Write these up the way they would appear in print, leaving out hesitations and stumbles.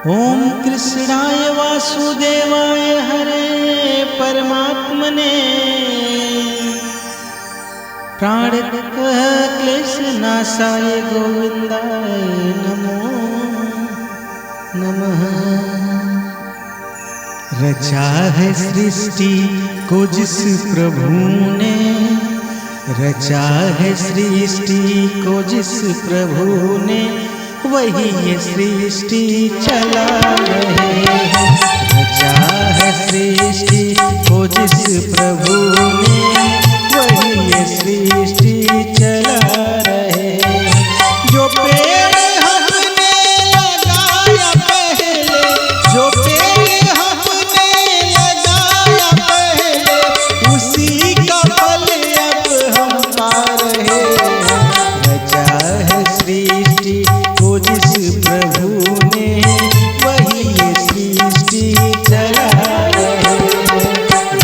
ओम कृष्णाय वासुदेवाय हरे परमात्मने प्राणतः क्लेश नाशाय गोविंदाय नमो नमः। रचा है सृष्टि को जिस प्रभु ने, रचा है सृष्टि को जिस प्रभु ने, वही ये सृष्टि चला रहे हैं। रचा है सृष्टि को जिस प्रभु ने, वही ये सृष्टि चला रहे हैं। जो पेड़ हमने लगाया पहले, जो पेड़ हमने लगाया पहले, उसी का फल अब हम पा रहे हैं। रचा है सृष्टि को जिस प्रभु ने, वही ये सृष्टि चला रहे हैं।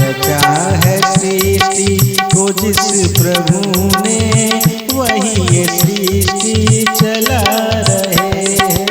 रचा है सृष्टि को जिस प्रभु ने, वही ये सृष्टि चला रहे हैं।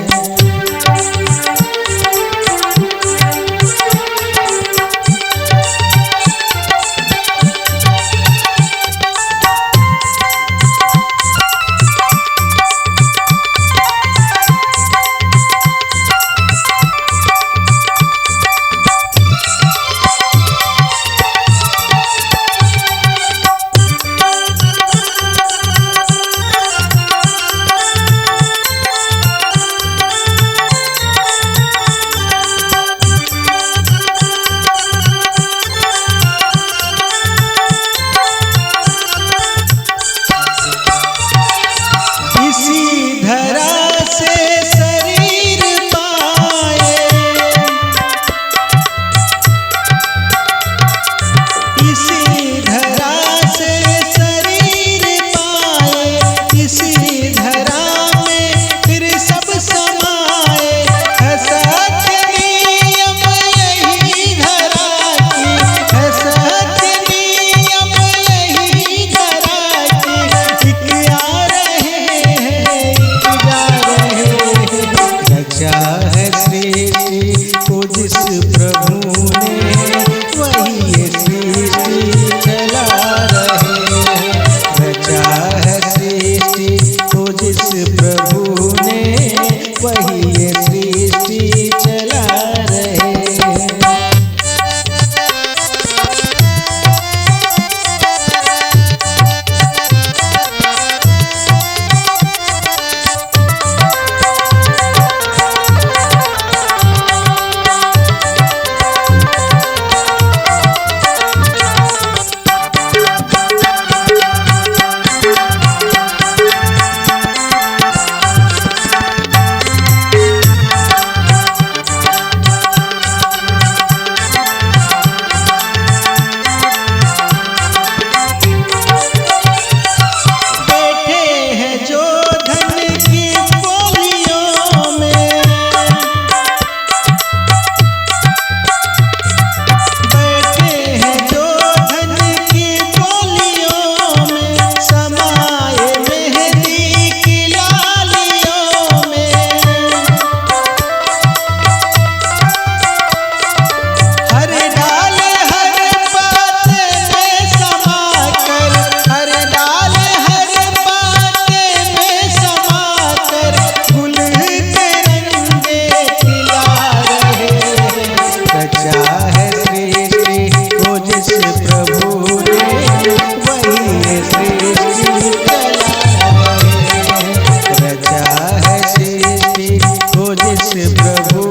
प्रभु